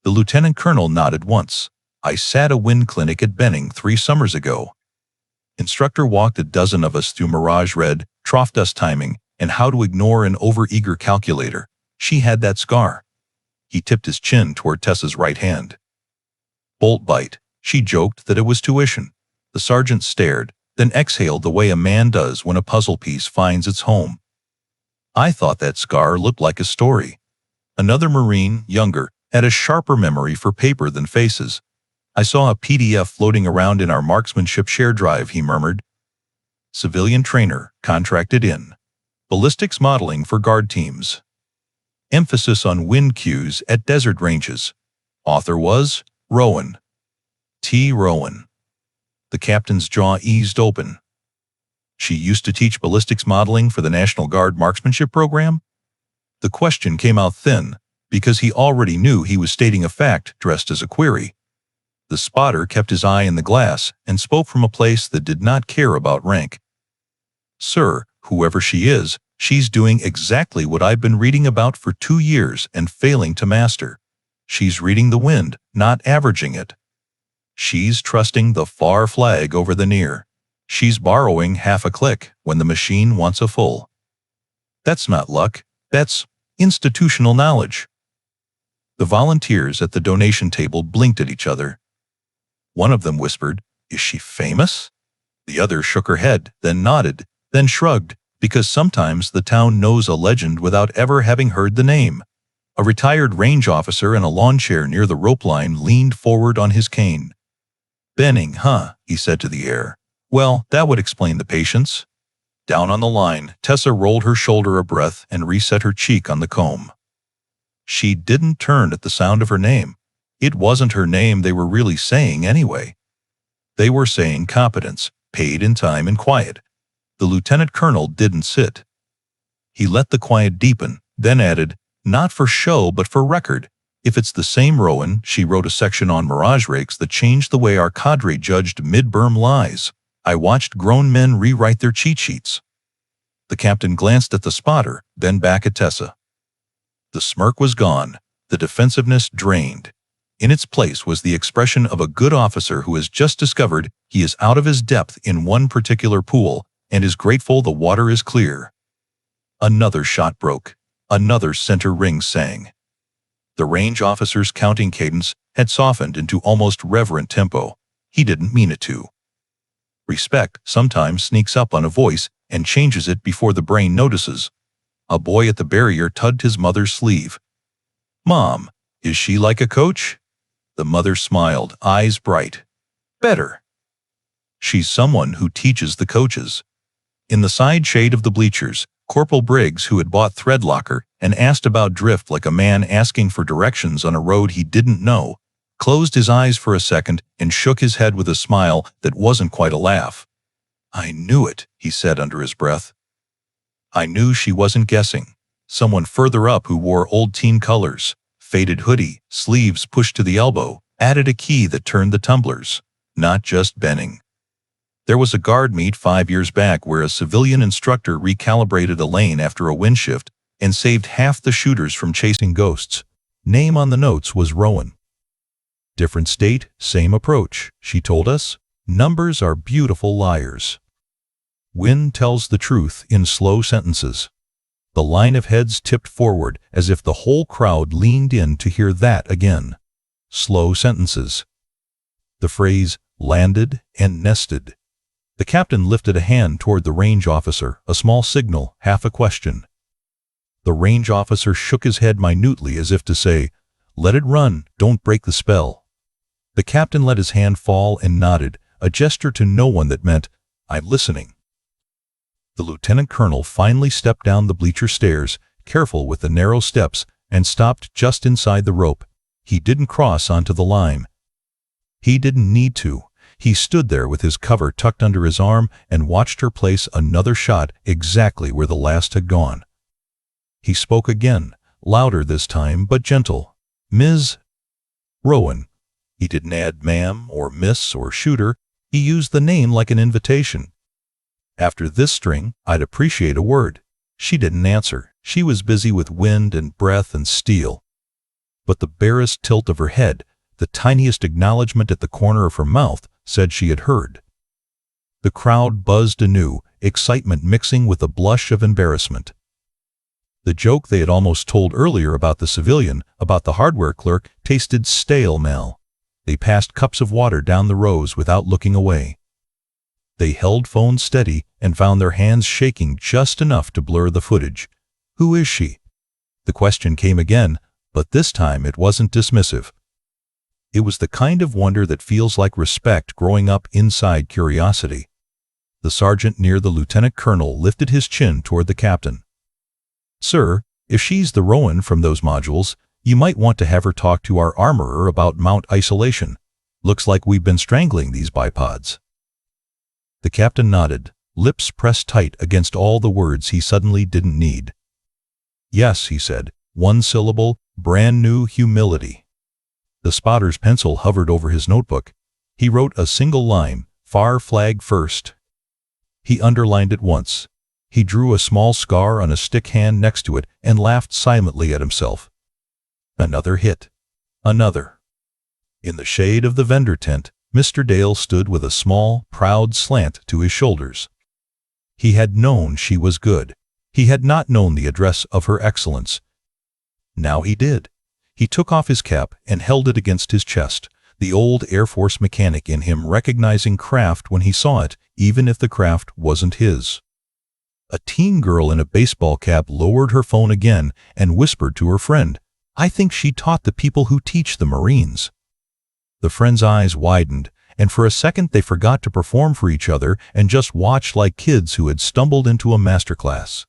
The lieutenant colonel nodded once. "I sat a wind clinic at Benning 3 summers ago. Instructor walked a dozen of us through mirage red, trough dust timing, and how to ignore an overeager calculator. She had that scar." He tipped his chin toward Tessa's right hand. "Bolt bite." She joked that it was tuition. The sergeant stared, then exhaled the way a man does when a puzzle piece finds its home. "I thought that scar looked like a story." Another Marine, younger, had a sharper memory for paper than faces. "I saw a PDF floating around in our marksmanship share drive," he murmured. "Civilian trainer, contracted in. Ballistics modeling for guard teams. Emphasis on wind cues at desert ranges. Author was Rowan. T. Rowan." The captain's jaw eased open. She used to teach ballistics modeling for the National Guard marksmanship program? The question came out thin, because he already knew he was stating a fact dressed as a query. The spotter kept his eye in the glass and spoke from a place that did not care about rank. "Sir, whoever she is, she's doing exactly what I've been reading about for 2 years and failing to master. She's reading the wind, not averaging it. She's trusting the far flag over the near. She's borrowing half a click when the machine wants a full. That's not luck, that's institutional knowledge." The volunteers at the donation table blinked at each other. One of them whispered, "Is she famous?" The other shook her head, then nodded, then shrugged, because sometimes the town knows a legend without ever having heard the name. A retired range officer in a lawn chair near the rope line leaned forward on his cane. "Benning, huh?" he said to the air. "Well, that would explain the patience." Down on the line, Tessa rolled her shoulder a breath and reset her cheek on the comb. She didn't turn at the sound of her name. It wasn't her name they were really saying anyway. They were saying competence, paid in time and quiet. The lieutenant colonel didn't sit. He let the quiet deepen, then added, "Not for show but for record. If it's the same Rowan, she wrote a section on mirage rakes that changed the way our cadre judged mid-berm lies. I watched grown men rewrite their cheat sheets." The captain glanced at the spotter, then back at Tessa. The smirk was gone, the defensiveness drained. In its place was the expression of a good officer who has just discovered he is out of his depth in one particular pool and is grateful the water is clear. Another shot broke. Another center ring sang. The range officer's counting cadence had softened into almost reverent tempo. He didn't mean it to. Respect sometimes sneaks up on a voice and changes it before the brain notices. A boy at the barrier tugged his mother's sleeve. "Mom, is she like a coach?" The mother smiled, eyes bright. "Better. She's someone who teaches the coaches." In the side shade of the bleachers, Corporal Briggs, who had bought thread locker and asked about drift like a man asking for directions on a road he didn't know, closed his eyes for a second and shook his head with a smile that wasn't quite a laugh. "I knew it," he said under his breath. I knew she wasn't guessing. Someone further up who wore old teen colors, faded hoodie, sleeves pushed to the elbow, added a key that turned the tumblers. Not just Benning. There was a guard meet 5 years back where a civilian instructor recalibrated a lane after a wind shift and saved half the shooters from chasing ghosts. Name on the notes was Rowan. "Different state, same approach," she told us. "Numbers are beautiful liars." Wind tells the truth in slow sentences. The line of heads tipped forward as if the whole crowd leaned in to hear that again. Slow sentences. The phrase landed and nested. The captain lifted a hand toward the range officer, a small signal, half a question. The range officer shook his head minutely as if to say, "Let it run, don't break the spell." The captain let his hand fall and nodded, a gesture to no one that meant, "I'm listening." The lieutenant colonel finally stepped down the bleacher stairs, careful with the narrow steps, and stopped just inside the rope. He didn't cross onto the line. He didn't need to. He stood there with his cover tucked under his arm and watched her place another shot exactly where the last had gone. He spoke again, louder this time, but gentle. "Ms. Rowan." He didn't add ma'am or miss or shooter. He used the name like an invitation. After this string, I'd appreciate a word. She didn't answer. She was busy with wind and breath and steel. But the barest tilt of her head, the tiniest acknowledgement at the corner of her mouth, said she had heard. The crowd buzzed anew, excitement mixing with a blush of embarrassment. The joke they had almost told earlier about the civilian, about the hardware clerk, tasted stale now. They passed cups of water down the rows without looking away. They held phones steady and found their hands shaking just enough to blur the footage. "Who is she?" The question came again, but this time it wasn't dismissive. It was the kind of wonder that feels like respect growing up inside curiosity. The sergeant near the lieutenant colonel lifted his chin toward the captain. "Sir, if she's the Rowan from those modules, you might want to have her talk to our armorer about mount isolation. Looks like we've been strangling these bipods." The captain nodded, lips pressed tight against all the words he suddenly didn't need. "Yes," he said, one syllable, brand new humility. The spotter's pencil hovered over his notebook. He wrote a single line, "Far flag first." He underlined it once. He drew a small scar on a stick hand next to it and laughed silently at himself. Another hit. Another. In the shade of the vendor tent, Mr. Dale stood with a small, proud slant to his shoulders. He had known she was good. He had not known the address of her excellence. Now he did. He took off his cap and held it against his chest, the old Air Force mechanic in him recognizing craft when he saw it, even if the craft wasn't his. A teen girl in a baseball cap lowered her phone again and whispered to her friend, "I think she taught the people who teach the Marines." The friend's eyes widened, and for a second they forgot to perform for each other and just watched like kids who had stumbled into a masterclass.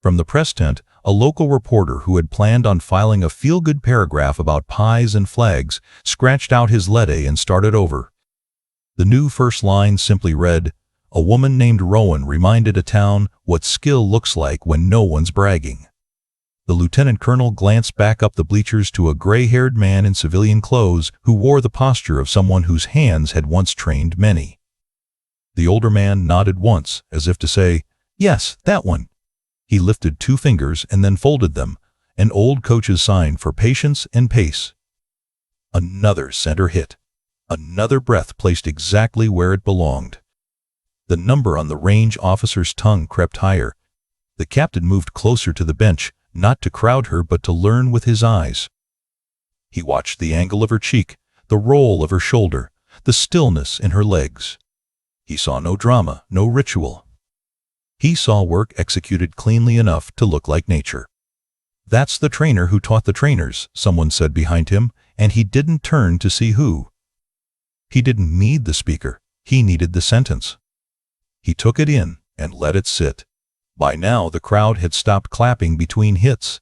From the press tent, A local reporter who had planned on filing a feel-good paragraph about pies and flags scratched out his letter and started over. The new first line simply read, "A woman named Rowan reminded a town what skill looks like when no one's bragging." The lieutenant colonel glanced back up the bleachers to a gray-haired man in civilian clothes who wore the posture of someone whose hands had once trained many. The older man nodded once, as if to say, "Yes, that one." He lifted 2 fingers and then folded them, an old coach's sign for patience and pace. Another center hit. Another breath placed exactly where it belonged. The number on the range officer's tongue crept higher. The captain moved closer to the bench, not to crowd her but to learn with his eyes. He watched the angle of her cheek, the roll of her shoulder, the stillness in her legs. He saw no drama, no ritual. He saw work executed cleanly enough to look like nature. "That's the trainer who taught the trainers," someone said behind him, and he didn't turn to see who. He didn't need the speaker, he needed the sentence. He took it in and let it sit. By now the crowd had stopped clapping between hits.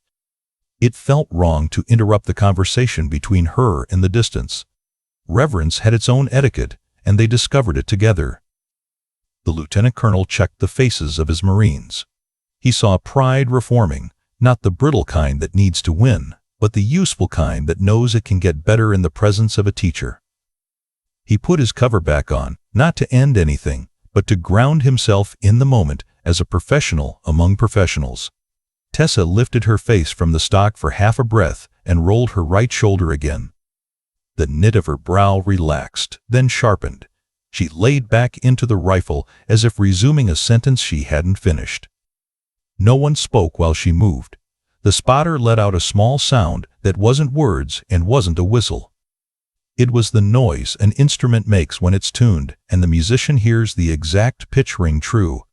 It felt wrong to interrupt the conversation between her and the distance. Reverence had its own etiquette, and they discovered it together. The lieutenant colonel checked the faces of his Marines. He saw pride reforming, not the brittle kind that needs to win, but the useful kind that knows it can get better in the presence of a teacher. He put his cover back on, not to end anything, but to ground himself in the moment as a professional among professionals. Tessa lifted her face from the stock for half a breath and rolled her right shoulder again. The knit of her brow relaxed, then sharpened. She laid back into the rifle as if resuming a sentence she hadn't finished. No one spoke while she moved. The spotter let out a small sound that wasn't words and wasn't a whistle. It was the noise an instrument makes when it's tuned, and the musician hears the exact pitch ring true.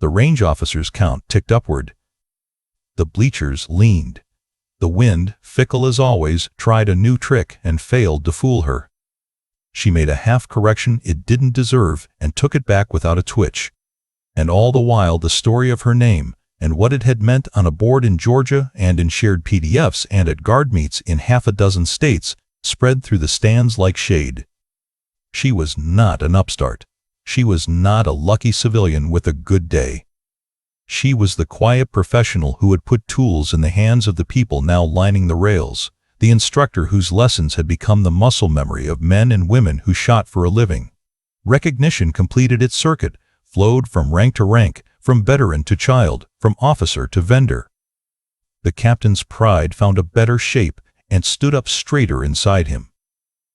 The range officer's count ticked upward. The bleachers leaned. The wind, fickle as always, tried a new trick and failed to fool her. She made a half-correction it didn't deserve and took it back without a twitch. And all the while the story of her name and what it had meant on a board in Georgia and in shared PDFs and at guard meets in half a dozen states spread through the stands like shade. She was not an upstart. She was not a lucky civilian with a good day. She was the quiet professional who had put tools in the hands of the people now lining the rails, the instructor whose lessons had become the muscle memory of men and women who shot for a living. Recognition completed its circuit, flowed from rank to rank, from veteran to child, from officer to vendor. The captain's pride found a better shape and stood up straighter inside him.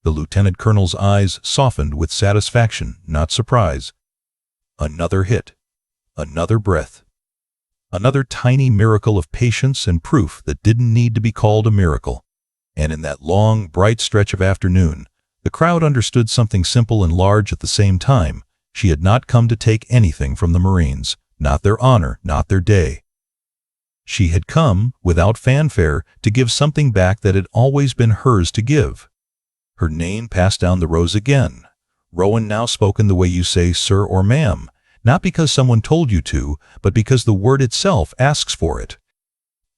The lieutenant colonel's eyes softened with satisfaction, not surprise. Another hit. Another breath. Another tiny miracle of patience and proof that didn't need to be called a miracle. And in that long, bright stretch of afternoon, the crowd understood something simple and large at the same time. She had not come to take anything from the Marines, not their honor, not their day. She had come, without fanfare, to give something back that had always been hers to give. Her name passed down the rows again. Rowan now spoken the way you say sir or ma'am, not because someone told you to, but because the word itself asks for it.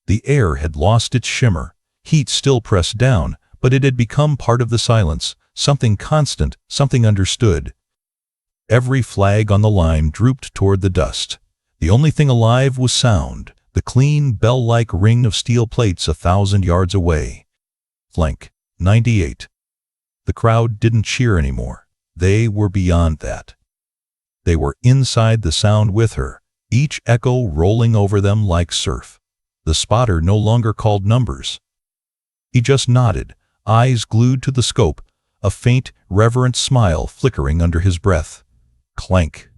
The air had lost its shimmer. Heat still pressed down, but it had become part of the silence, something constant, something understood. Every flag on the line drooped toward the dust. The only thing alive was sound, the clean, bell-like ring of steel plates 1,000 yards away. Flank 98. The crowd didn't cheer anymore. They were beyond that. They were inside the sound with her, each echo rolling over them like surf. The spotter no longer called numbers. He just nodded, eyes glued to the scope, a faint, reverent smile flickering under his breath. Clank.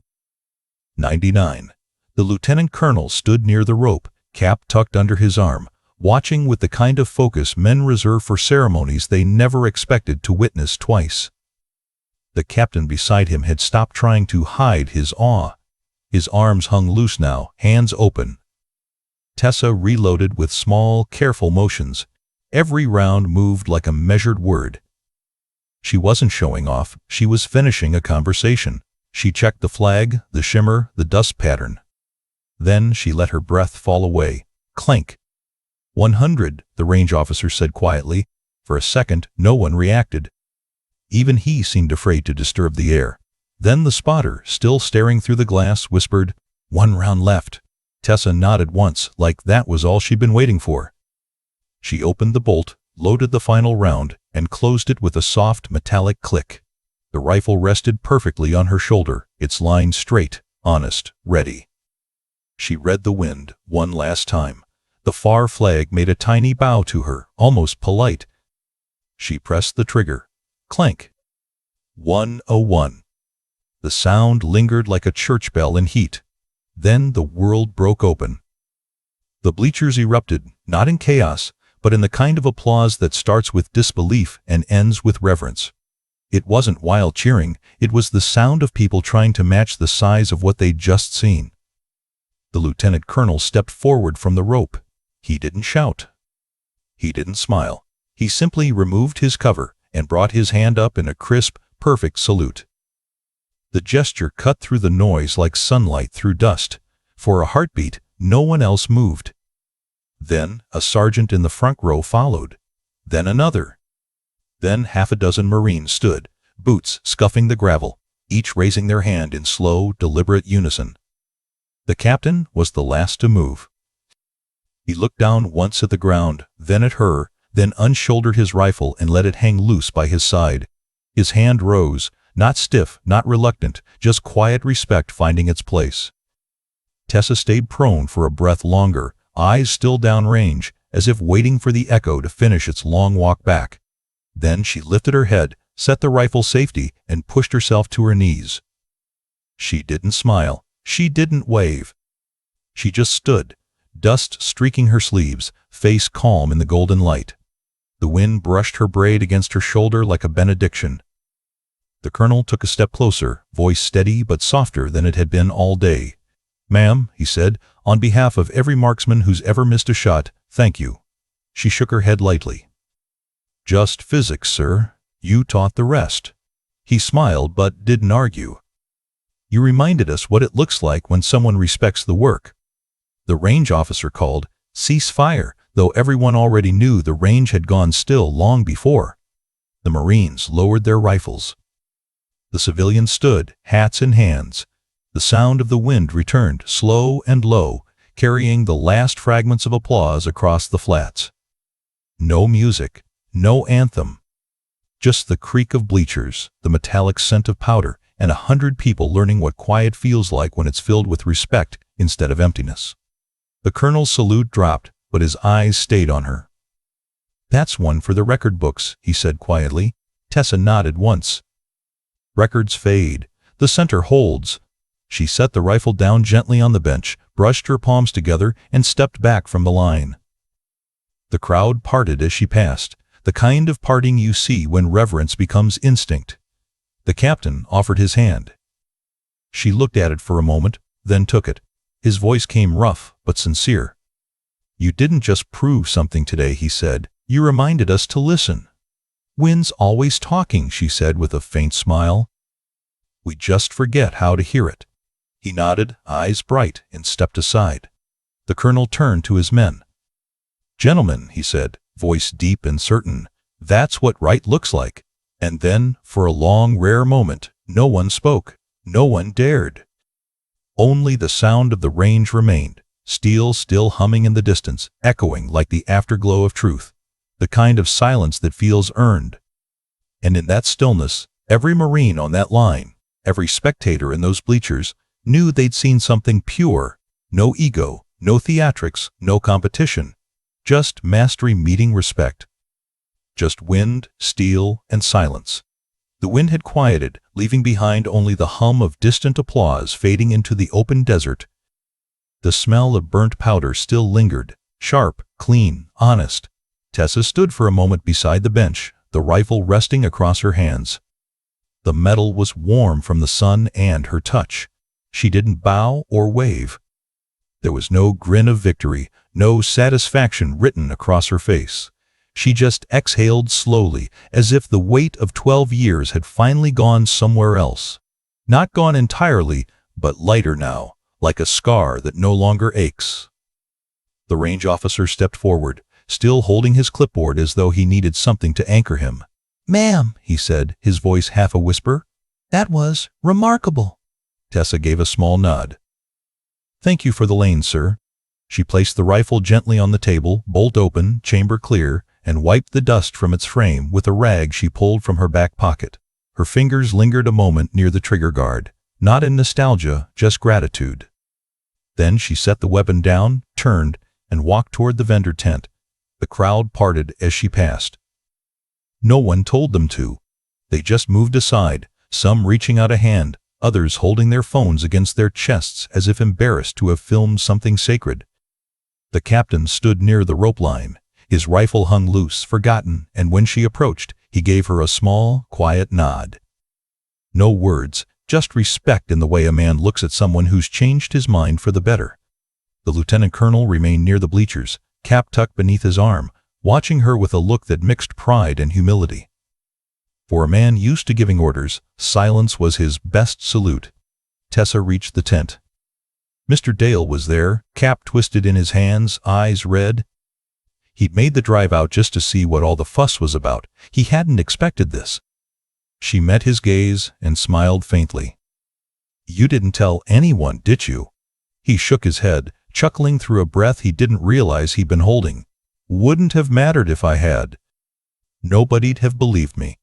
99. The lieutenant colonel stood near the rope, cap tucked under his arm, watching with the kind of focus men reserve for ceremonies they never expected to witness twice. The captain beside him had stopped trying to hide his awe. His arms hung loose now, hands open. Tessa reloaded with small, careful motions. Every round moved like a measured word. She wasn't showing off, she was finishing a conversation. She checked the flag, the shimmer, the dust pattern. Then she let her breath fall away, Clank. 100, the range officer said quietly. For a second, no one reacted. Even he seemed afraid to disturb the air. Then the spotter, still staring through the glass, whispered, 1 round left. Tessa nodded once, like that was all she'd been waiting for. She opened the bolt, loaded the final round, and closed it with a soft metallic click. The rifle rested perfectly on her shoulder, its line straight, honest, ready. She read the wind one last time. The far flag made a tiny bow to her, almost polite. She pressed the trigger. Clank. 101. The sound lingered like a church bell in heat. Then the world broke open. The bleachers erupted, not in chaos, but in the kind of applause that starts with disbelief and ends with reverence. It wasn't wild cheering, it was the sound of people trying to match the size of what they'd just seen. The lieutenant colonel stepped forward from the rope. He didn't shout. He didn't smile. He simply removed his cover and brought his hand up in a crisp, perfect salute. The gesture cut through the noise like sunlight through dust. For a heartbeat, no one else moved. Then a sergeant in the front row followed. Then another. Then half a dozen Marines stood, boots scuffing the gravel, each raising their hand in slow, deliberate unison. The captain was the last to move. He looked down once at the ground, then at her, then unshouldered his rifle and let it hang loose by his side. His hand rose, not stiff, not reluctant, just quiet respect finding its place. Tessa stayed prone for a breath longer, eyes still downrange, as if waiting for the echo to finish its long walk back. Then she lifted her head, set the rifle safety, and pushed herself to her knees. She didn't smile. She didn't wave. She just stood, dust streaking her sleeves, face calm in the golden light. The wind brushed her braid against her shoulder like a benediction. The colonel took a step closer, voice steady but softer than it had been all day. "Ma'am," he said, "on behalf of every marksman who's ever missed a shot, thank you." She shook her head lightly. "Just physics, sir. You taught the rest." He smiled but didn't argue. "You reminded us what it looks like when someone respects the work." The range officer called, "Cease fire," though everyone already knew the range had gone still long before. The Marines lowered their rifles. The civilians stood, hats in hands. The sound of the wind returned, slow and low, carrying the last fragments of applause across the flats. No music, no anthem. Just the creak of bleachers, the metallic scent of powder, and 100 people learning what quiet feels like when it's filled with respect instead of emptiness. The colonel's salute dropped, but his eyes stayed on her. "That's one for the record books," he said quietly. Tessa nodded once. "Records fade. The center holds." She set the rifle down gently on the bench, brushed her palms together, and stepped back from the line. The crowd parted as she passed, the kind of parting you see when reverence becomes instinct. The captain offered his hand. She looked at it for a moment, then took it. His voice came rough but sincere. "You didn't just prove something today," he said. "You reminded us to listen." "Wind's always talking," she said with a faint smile. "We just forget how to hear it." He nodded, eyes bright, and stepped aside. The colonel turned to his men. "Gentlemen," he said, voice deep and certain, "that's what right looks like." And then, for a long, rare moment, no one spoke. No one dared. Only the sound of the range remained, steel still humming in the distance, echoing like the afterglow of truth, the kind of silence that feels earned. And in that stillness, every Marine on that line, every spectator in those bleachers, knew they'd seen something pure. No ego, no theatrics, no competition. Just mastery meeting respect. Just wind, steel, and silence. The wind had quieted, leaving behind only the hum of distant applause fading into the open desert. The smell of burnt powder still lingered, sharp, clean, honest. Tessa stood for a moment beside the bench, the rifle resting across her hands. The metal was warm from the sun and her touch. She didn't bow or wave. There was no grin of victory, no satisfaction written across her face. She just exhaled slowly, as if the weight of 12 years had finally gone somewhere else. Not gone entirely, but lighter now, like a scar that no longer aches. The range officer stepped forward, still holding his clipboard as though he needed something to anchor him. "Ma'am," he said, his voice half a whisper, "that was remarkable." Tessa gave a small nod. "Thank you for the lane, sir." She placed the rifle gently on the table, bolt open, chamber clear, and wiped the dust from its frame with a rag she pulled from her back pocket. Her fingers lingered a moment near the trigger guard, not in nostalgia, just gratitude. Then she set the weapon down, turned, and walked toward the vendor tent. The crowd parted as she passed. No one told them to. They just moved aside, some reaching out a hand, others holding their phones against their chests as if embarrassed to have filmed something sacred. The captain stood near the rope line. His rifle hung loose, forgotten, and when she approached, he gave her a small, quiet nod. No words, just respect in the way a man looks at someone who's changed his mind for the better. The lieutenant colonel remained near the bleachers, cap tucked beneath his arm, watching her with a look that mixed pride and humility. For a man used to giving orders, silence was his best salute. Tessa reached the tent. Mr. Dale was there, cap twisted in his hands, eyes red. He'd made the drive out just to see what all the fuss was about. He hadn't expected this. She met his gaze and smiled faintly. "You didn't tell anyone, did you?" He shook his head, chuckling through a breath he didn't realize he'd been holding. "Wouldn't have mattered if I had. Nobody'd have believed me."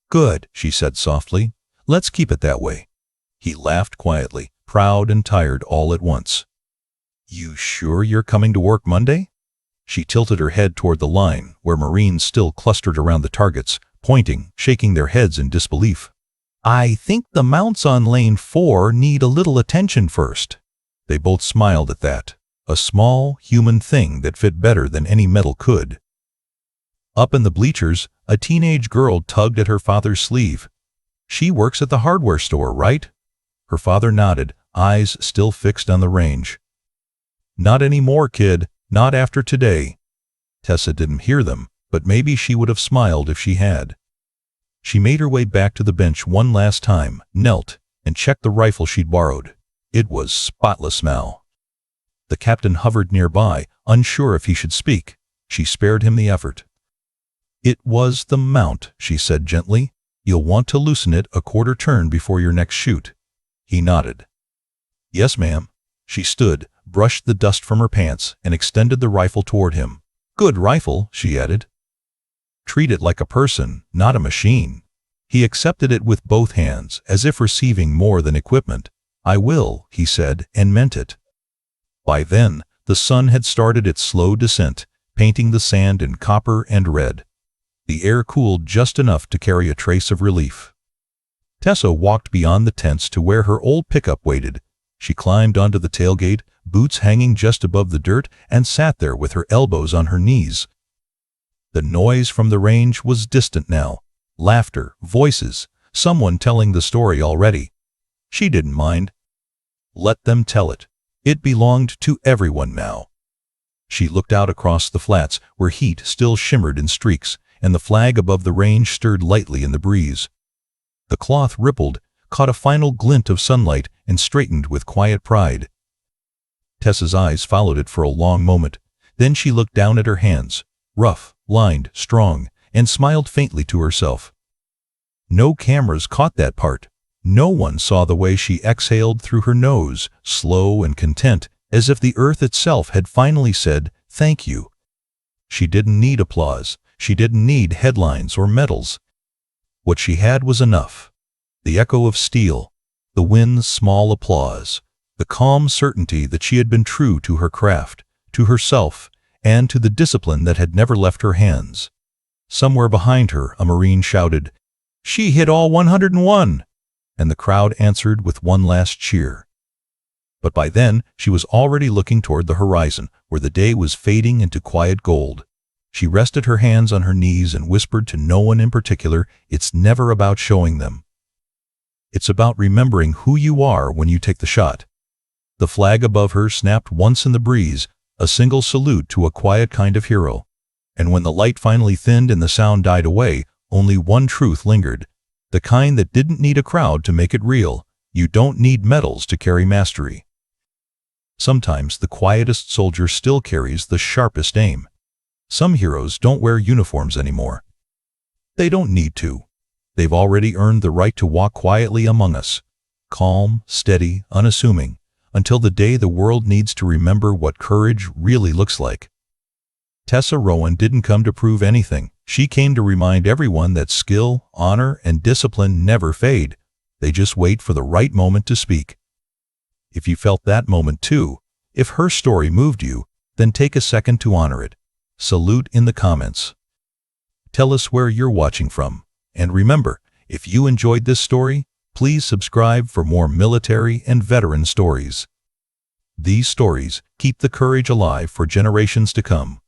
"Good," she said softly. "Let's keep it that way." He laughed quietly, proud and tired all at once. "You sure you're coming to work Monday?" She tilted her head toward the line, where Marines still clustered around the targets, pointing, shaking their heads in disbelief. "I think the mounts on lane 4 need a little attention first." They both smiled at that, a small, human thing that fit better than any metal could. Up in the bleachers, a teenage girl tugged at her father's sleeve. "She works at the hardware store, right?" Her father nodded, eyes still fixed on the range. "Not anymore, kid. Not after today." Tessa didn't hear them, but maybe she would have smiled if she had. She made her way back to the bench one last time, knelt, and checked the rifle she'd borrowed. It was spotless now. The captain hovered nearby, unsure if he should speak. She spared him the effort. "It was the mount," she said gently. "You'll want to loosen it a quarter turn before your next shoot." He nodded. "Yes, ma'am." She stood, brushed the dust from her pants, and extended the rifle toward him. "Good rifle," she added. "Treat it like a person, not a machine." He accepted it with both hands, as if receiving more than equipment. "I will," he said, and meant it. By then, the sun had started its slow descent, painting the sand in copper and red. The air cooled just enough to carry a trace of relief. Tessa walked beyond the tents to where her old pickup waited. She climbed onto the tailgate, boots hanging just above the dirt, and sat there with her elbows on her knees. The noise from the range was distant now. Laughter, voices, someone telling the story already. She didn't mind. Let them tell it. It belonged to everyone now. She looked out across the flats, where heat still shimmered in streaks, and the flag above the range stirred lightly in the breeze. The cloth rippled, caught a final glint of sunlight, and straightened with quiet pride. Tessa's eyes followed it for a long moment. Then she looked down at her hands, rough, lined, strong, and smiled faintly to herself. No cameras caught that part. No one saw the way she exhaled through her nose, slow and content, as if the earth itself had finally said, "Thank you." She didn't need applause. She didn't need headlines or medals. What she had was enough. The echo of steel, the wind's small applause, the calm certainty that she had been true to her craft, to herself, and to the discipline that had never left her hands. Somewhere behind her, a Marine shouted, "She hit all 101!" And the crowd answered with one last cheer. But by then, she was already looking toward the horizon, where the day was fading into quiet gold. She rested her hands on her knees and whispered to no one in particular, "It's never about showing them. It's about remembering who you are when you take the shot." The flag above her snapped once in the breeze, a single salute to a quiet kind of hero. And when the light finally thinned and the sound died away, only one truth lingered, the kind that didn't need a crowd to make it real. You don't need medals to carry mastery. Sometimes the quietest soldier still carries the sharpest aim. Some heroes don't wear uniforms anymore. They don't need to. They've already earned the right to walk quietly among us, calm, steady, unassuming, until the day the world needs to remember what courage really looks like. Tessa Rowan didn't come to prove anything. She came to remind everyone that skill, honor, and discipline never fade. They just wait for the right moment to speak. If you felt that moment too, if her story moved you, then take a second to honor it. Salute in the comments. Tell us where you're watching from. And remember, if you enjoyed this story, please subscribe for more military and veteran stories. These stories keep the courage alive for generations to come.